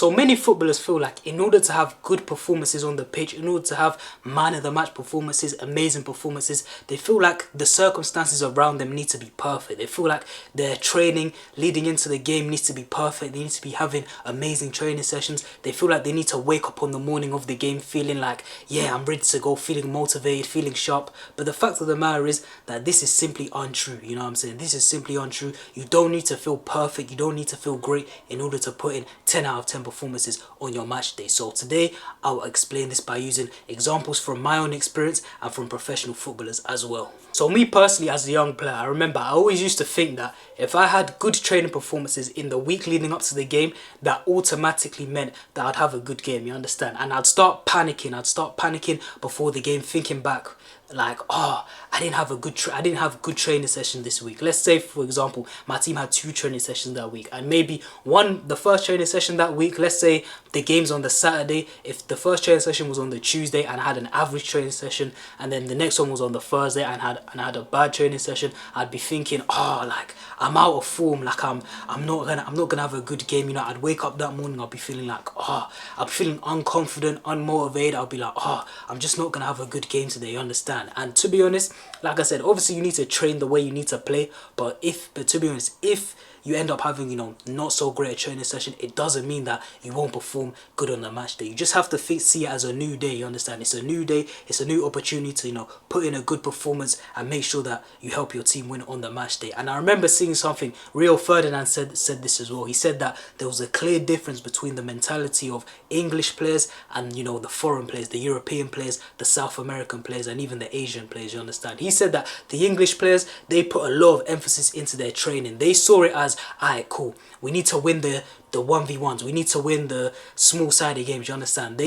So many footballers feel like in order to have good performances on the pitch, in order to have man of the match performances, amazing performances, they feel like the circumstances around them need to be perfect. They feel like their training leading into the game needs to be perfect. They need to be having amazing training sessions. They feel like they need to wake up on the morning of the game feeling like, yeah, I'm ready to go, feeling motivated, feeling sharp. But the fact of the matter is that this is simply untrue. You know what I'm saying? This is simply untrue. You don't need to feel perfect. You don't need to feel great in order to put in 10 out of 10 performances on your match day. So today I'll explain this by using examples from my own experience and from professional footballers as well. So me personally, as a young player, I remember I always used to think that if I had good training performances in the week leading up to the game, that automatically meant that I'd have a good game, you understand? And I'd start panicking before the game, thinking back like, oh, I didn't have a good training session this week. Let's say, for example, my team had 2 training sessions that week, and maybe the first training session that week, let's say the game's on the Saturday. If the first training session was on the Tuesday and I had an average training session, and then the next one was on the Thursday and I had a bad training session, I'd be thinking, oh, like I'm out of form, like I'm not gonna have a good game. You know, I'd wake up that morning, I'll be feeling like, oh, I'm feeling unconfident, unmotivated. I'll be like, oh, I'm just not gonna have a good game today, you understand? And to be honest, like I said, obviously you need to train the way you need to play, but to be honest, if you end up having, you know, not so great a training session, it doesn't mean that you won't perform good on the match day. You just have to see it as a new day, you understand? It's a new day, it's a new opportunity to, you know, put in a good performance and make sure that you help your team win on the match day. And I remember seeing something, Rio Ferdinand said this as well. He said that there was a clear difference between the mentality of English players and, you know, the foreign players, the European players, the South American players, and even the Asian players, you understand? He said that the English players, they put a lot of emphasis into their training. They saw it as, alright, cool, we need to win the 1v1s, we need to win the small-sided games, you understand?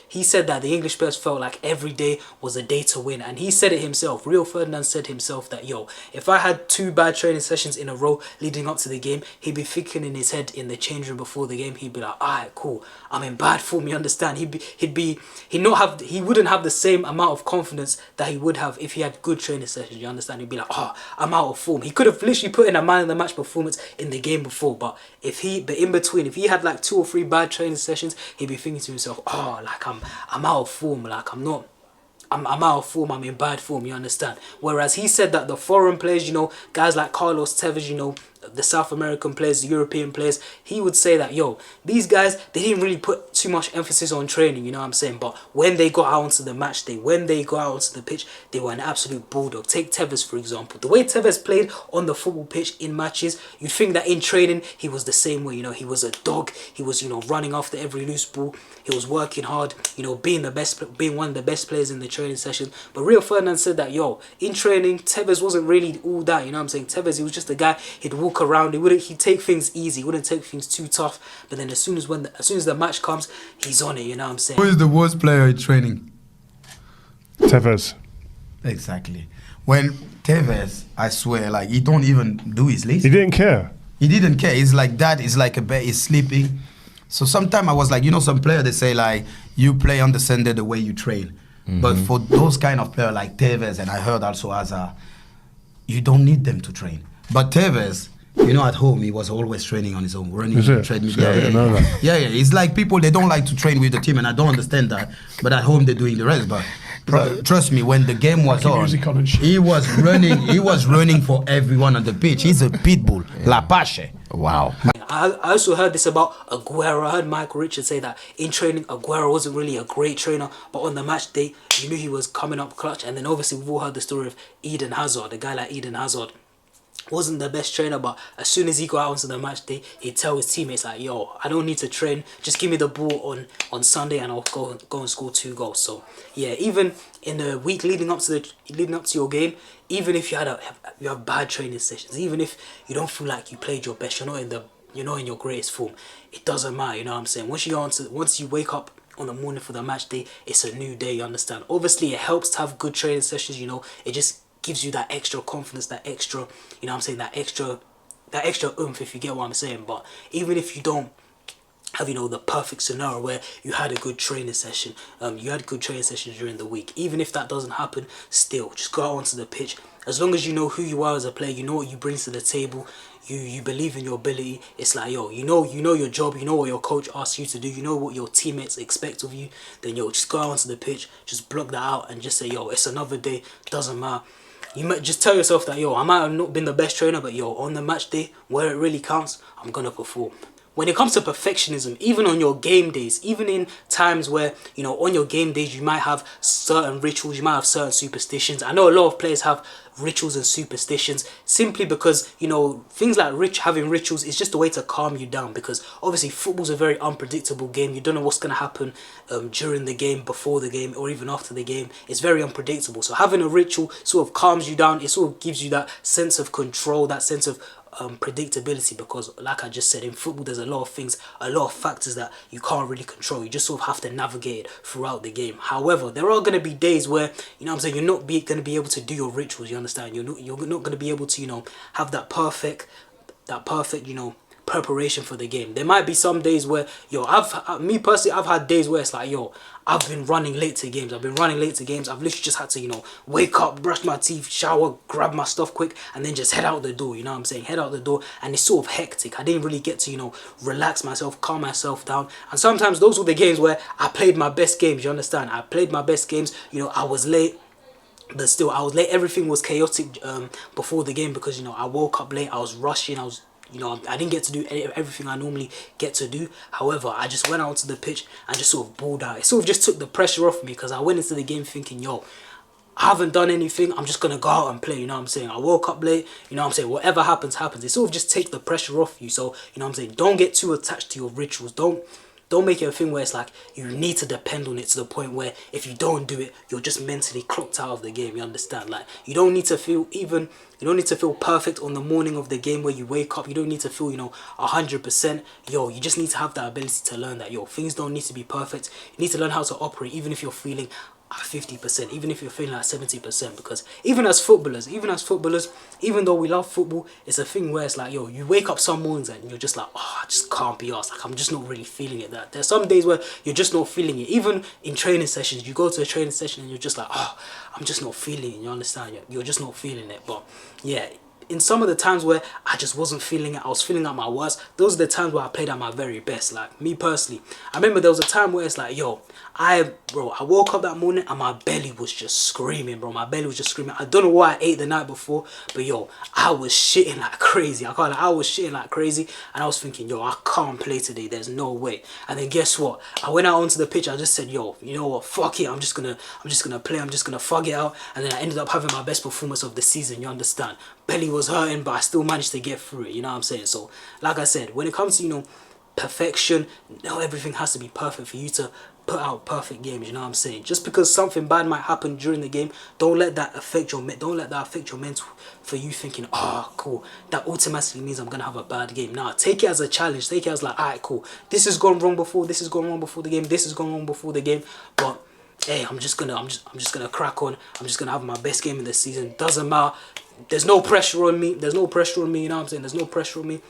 He said that the English players felt like every day was a day to win, and he said it himself. Rio Ferdinand said himself that, yo, if I had 2 bad training sessions in a row leading up to the game, he'd be thinking in his head in the change room before the game, he'd be like, alright, cool, I'm in bad form, you understand? He wouldn't have the same amount of confidence that he would have if he had good training sessions, you understand? He'd be like, oh, I'm out of form. He could have literally put in a man of the match performance in the game before, but in between, if he had like 2 or 3 bad training sessions, he'd be thinking to himself, oh, like I'm out of form, like I'm out of form, I'm in bad form, you understand? Whereas he said that the foreign players, you know, guys like Carlos Tevez, you know, the South American players, the European players, he would say that, yo, these guys, they didn't really put too much emphasis on training, you know what I'm saying? But when they got out onto the match day, when they got out onto the pitch, they were an absolute bulldog. Take Tevez, for example. The way Tevez played on the football pitch in matches, you'd think that in training, he was the same way, you know, he was a dog, he was, you know, running after every loose ball, he was working hard, you know, being one of the best players in the training session. But Rio Ferdinand said that, yo, in training, Tevez wasn't really all that, you know what I'm saying? Tevez, he was just a guy, he'd walk around, he'd take things easy, he wouldn't take things too tough, but then as soon as the match comes, he's on it, you know what I'm saying? Who is the worst player in training? Tevez. Exactly. When Tevez, I swear, like, he don't even do his list. He didn't care. He didn't care. He's like that. He's like a bear. He's sleeping. So sometimes I was like, you know, some player, they say like, you play on the Sunday the way you train. But for those kind of player like Tevez, and I heard also you don't need them to train. But Tevez, you know, at home, he was always training on his own, running on the treadmill. Yeah. It's like people, they don't like to train with the team, and I don't understand that. But at home, they're doing the rest. But trust me, when the game was on, he was running for everyone on the pitch. He's a pit bull, La Pache. Wow. I also heard this about Aguero. I heard Michael Richards say that in training, Aguero wasn't really a great trainer, but on the match day, you knew he was coming up clutch. And then obviously we've all heard the story of Eden Hazard, a guy like Eden Hazard. Wasn't the best trainer, but as soon as he got out onto the match day, he'd tell his teammates like, yo, I don't need to train, just give me the ball on Sunday and I'll go and score 2 goals. So yeah, even in the week leading up to your game, even if you have bad training sessions, even if you don't feel like you played your best, you're not in your greatest form, it doesn't matter, you know what I'm saying? Once you wake up on the morning for the match day, it's a new day, you understand? Obviously it helps to have good training sessions, you know, it just gives you that extra confidence, that extra, you know what I'm saying, that extra oomph, if you get what I'm saying. But even if you don't have, you know, the perfect scenario where you had a good training session, you had good training sessions during the week. Even if that doesn't happen, still just go out onto the pitch. As long as you know who you are as a player, you know what you bring to the table, you believe in your ability. It's like, yo, you know your job, you know what your coach asks you to do, you know what your teammates expect of you. Then yo, just go out onto the pitch, just block that out, and just say, yo, it's another day. Doesn't matter. You might just tell yourself that, yo, I might have not been the best trainer, but yo, on the match day where it really counts, I'm gonna perform. When it comes to perfectionism, even on your game days, even in times where, you know, on your game days, you might have certain rituals, you might have certain superstitions. I know a lot of players have rituals and superstitions simply because, you know, things like having rituals is just a way to calm you down, because obviously football's a very unpredictable game. You don't know what's going to happen during the game, before the game, or even after the game. It's very unpredictable. So having a ritual sort of calms you down. It sort of gives you that sense of control, that sense of predictability, because like I just said, in football there's a lot of things, a lot of factors that you can't really control. You just sort of have to navigate it throughout the game. However, there are going to be days where, you know what I'm saying, you're not going to be able to do your rituals, you understand? You're not going to be able to, you know, have that perfect, you know, preparation for the game. There might be some days where, yo, me personally, I've had days where it's like, yo, I've been running late to games. I've literally just had to, you know, wake up, brush my teeth, shower, grab my stuff quick, and then just head out the door. You know what I'm saying? Head out the door, and it's sort of hectic. I didn't really get to, you know, relax myself, calm myself down. And sometimes those were the games where I played my best games. You understand? I played my best games. You know, I was late, but still I was late. Everything was chaotic before the game, because, you know, I woke up late. I was rushing. You know, I didn't get to do everything I normally get to do. However, I just went out to the pitch and just sort of balled out. It sort of just took the pressure off me, because I went into the game thinking, yo, I haven't done anything. I'm just going to go out and play. You know what I'm saying? I woke up late. You know what I'm saying? Whatever happens, happens. It sort of just takes the pressure off you. So, you know what I'm saying? Don't get too attached to your rituals. Don't make it a thing where it's like you need to depend on it to the point where if you don't do it, you're just mentally clocked out of the game. You understand? Like, you don't need to feel perfect on the morning of the game where you wake up. You don't need to feel, you know, 100%. Yo, you just need to have that ability to learn that, yo, things don't need to be perfect. You need to learn how to operate, even if you're feeling at 50%, even if you're feeling like 70%, because even as footballers, even though we love football, it's a thing where it's like, yo, you wake up some mornings and you're just like, oh, I just can't be arsed. Like, I'm just not really feeling it. There's some days where you're just not feeling it. Even in training sessions, you go to a training session and you're just like, oh, I'm just not feeling it. You understand? You're just not feeling it. But yeah, in some of the times where I just wasn't feeling it, I was feeling at my worst, those are the times where I played at my very best. Like, me personally, I remember there was a time where it's like, yo, I woke up that morning and my belly was just screaming, bro. My belly was just screaming. I don't know what I ate the night before, but yo, I was shitting like crazy. I was shitting like crazy, and I was thinking, yo, I can't play today. There's no way. And then guess what? I went out onto the pitch. I just said, yo, you know what? Fuck it. I'm just gonna play. I'm just gonna fug it out. And then I ended up having my best performance of the season. You understand? Belly was hurting, but I still managed to get through it. You know what I'm saying? So, like I said, when it comes to, you know, perfection, not everything has to be perfect for you to put out perfect games. You know what I'm saying? Just because something bad might happen during the game, don't let that affect your mental for you thinking, oh, cool, that automatically means I'm gonna have a bad game. Nah, take it as a challenge. Take it as like, alright, cool, this has gone wrong before, this has gone wrong before the game, this has gone wrong before the game, but hey, I'm just gonna crack on. I'm just gonna have my best game of the season. Doesn't matter. There's no pressure on me. You know what I'm saying? There's no pressure on me.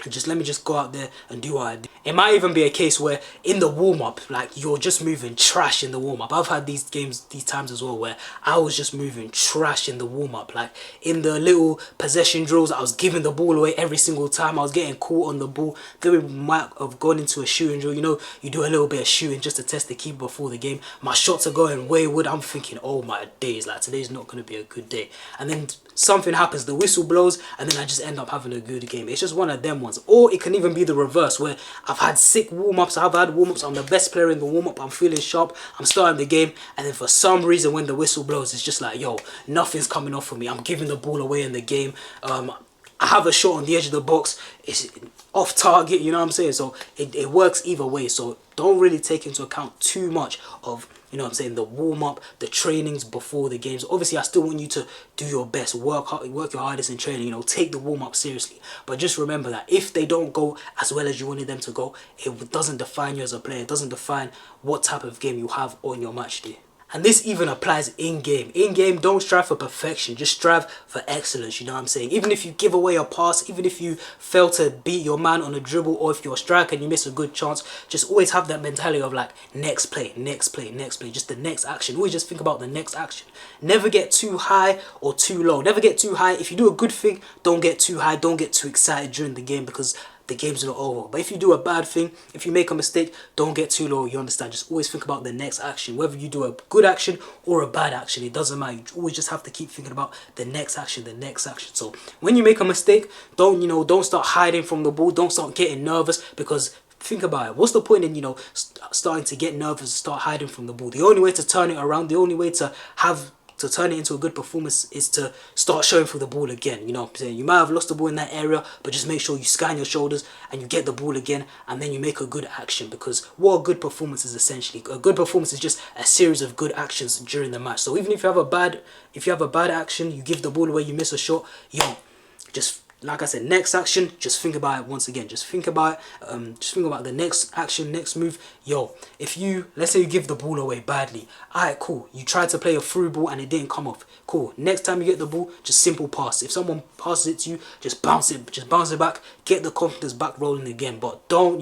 Just let me just go out there and do what I do. It might even be a case where in the warm-up, like, you're just moving trash in the warm-up. I've had these times as well where I was just moving trash in the warm-up. Like, in the little possession drills, I was giving the ball away every single time. I was getting caught on the ball. Then we might have gone into a shooting drill. You know, you do a little bit of shooting just to test the keeper before the game. My shots are going wayward. I'm thinking, oh my days, like, today's not going to be a good day. And then something happens, the whistle blows, and then I just end up having a good game. It's just one of them ones. Or it can even be the reverse, where I've had sick warm-ups, I'm the best player in the warm-up, I'm feeling sharp, I'm starting the game, and then for some reason when the whistle blows, it's just like, yo, nothing's coming off for me. I'm giving the ball away in the game. I have a shot on the edge of the box, it's off target, you know what I'm saying? So it works either way. So don't really take into account too much of, you know what I'm saying, the warm-up, the trainings before the games. Obviously, I still want you to do your best, work your hardest in training, you know, take the warm-up seriously. But just remember that if they don't go as well as you wanted them to go, it doesn't define you as a player. It doesn't define what type of game you have on your match day. And this even applies in game. In game, don't strive for perfection. Just strive for excellence. You know what I'm saying? Even if you give away a pass, even if you fail to beat your man on a dribble, or if you're a striker and you miss a good chance, just always have that mentality of like next play, next play, next play. Just the next action. Always just think about the next action. Never get too high or too low. Never get too high. If you do a good thing, don't get too high. Don't get too excited during the game, because the game's not over. But if you do a bad thing, if you make a mistake, don't get too low. You understand? Just always think about the next action. Whether you do a good action or a bad action, it doesn't matter. You always just have to keep thinking about the next action, the next action. So when you make a mistake, don't start hiding from the ball. Don't start getting nervous, because think about it. What's the point in starting to get nervous and start hiding from the ball? The only way to turn it around, the only way to turn it into a good performance is to start showing for the ball again. You know what I'm saying? You might have lost the ball in that area, but just make sure you scan your shoulders and you get the ball again, and then you make a good action. Because what a good performance is essentially, a good performance is just a series of good actions during the match. So even if you have a bad action, you give the ball away, you miss a shot, just like I said, next action, just think about it once again. Just think about it. Just think about the next action, next move. If let's say you give the ball away badly. Alright, cool. You tried to play a through ball and it didn't come off. Cool. Next time you get the ball, just simple pass. If someone passes it to you, just bounce it back. Get the confidence back rolling again. But don't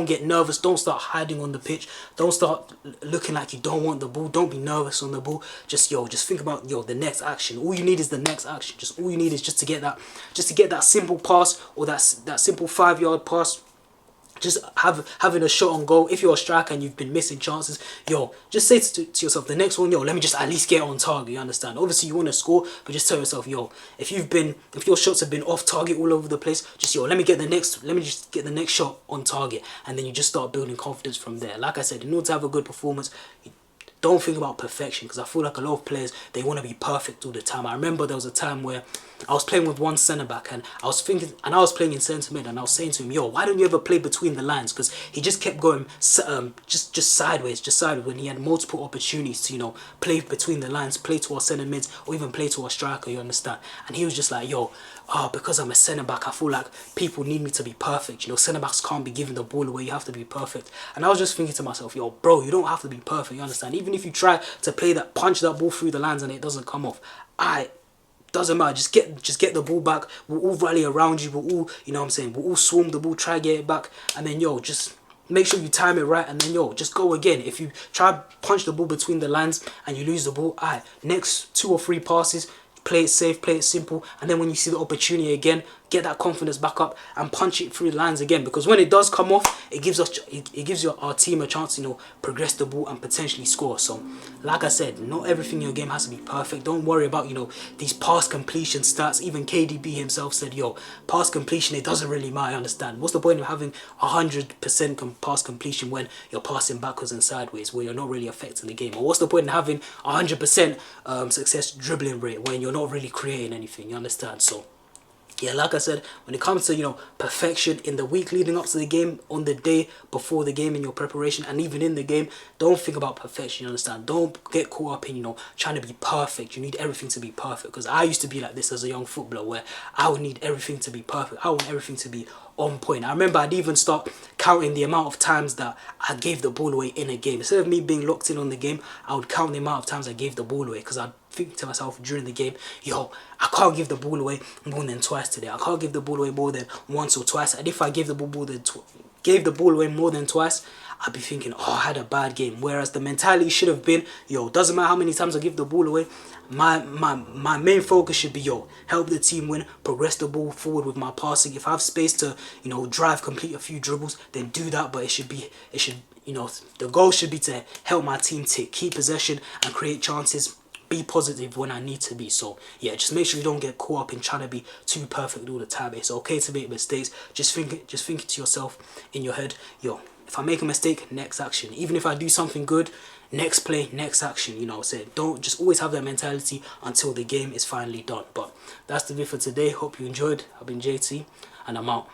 get nervous. Don't start hiding on the pitch. Don't start looking like you don't want the ball. Don't be nervous on the ball. Just think about the next action. All you need is the next action. All you need is just to get that simple pass, or that simple 5-yard pass. Just having a shot on goal. If you're a striker and you've been missing chances, just say to yourself, the next one, let me just at least get on target. You understand? Obviously you want to score, but just tell yourself, if your shots have been off target all over the place, just let me just get the next shot on target, and then you just start building confidence from there. Like I said, in order to have a good performance, don't think about perfection, because I feel like a lot of players, they want to be perfect all the time. I remember there was a time where I was playing with one centre back, and I was playing in centre mid, and I was saying to him, why don't you ever play between the lines? Because he just kept going just sideways when he had multiple opportunities to play between the lines, play to our centre mids, or even play to our striker. You understand? And he was just like, because I'm a centre back, I feel like people need me to be perfect. Centre backs can't be giving the ball away. You have to be perfect. And I was just thinking to myself, bro, you don't have to be perfect. You understand? Even if you try to punch that ball through the lines and it doesn't come off, doesn't matter. Just get the ball back. We'll all rally around you. We'll all, we'll all swarm the ball, try get it back, and then just make sure you time it right, and then just go again. If you try punch the ball between the lines and you lose the ball, next 2 or 3 passes, play it safe, play it simple, and then when you see the opportunity again, get that confidence back up and punch it through the lines again. Because when it does come off, it gives our team a chance to progress the ball and potentially score. So like I said, not everything in your game has to be perfect. Don't worry about these pass completion stats. Even KDB himself said, pass completion, it doesn't really matter. Understand? What's the point of having 100% pass completion when you're passing backwards and sideways, where you're not really affecting the game? Or what's the point in having 100% success dribbling rate when you're not really creating anything? You understand? So like I said, when it comes to perfection in the week leading up to the game, on the day before the game, in your preparation, and even in the game, don't think about perfection. You understand? Don't get caught up in trying to be perfect. You need everything to be perfect. Because I used to be like this as a young footballer, where I would need everything to be perfect. I want everything to be on point. I remember I'd even start counting the amount of times that I gave the ball away in a game. Instead of me being locked in on the game, I would count the amount of times I gave the ball away, because I'd think to myself during the game, I can't give the ball away more than twice today. I can't give the ball away more than once or twice. And if I gave the ball away more than twice, I'd be thinking, I had a bad game. Whereas the mentality should have been, doesn't matter how many times I give the ball away, my main focus should be, help the team win, progress the ball forward with my passing. If I have space to, complete a few dribbles, then do that. But the goal should be to help my team keep possession and create chances, be positive when I need to be. So just make sure you don't get caught up in trying to be too perfect all the time. It's okay to make mistakes. Just think to yourself in your head, if I make a mistake, next action. Even if I do something good, next play, next action. Don't just always have that mentality until the game is finally done. But that's the video for today. Hope you enjoyed. I've been JT, and I'm out.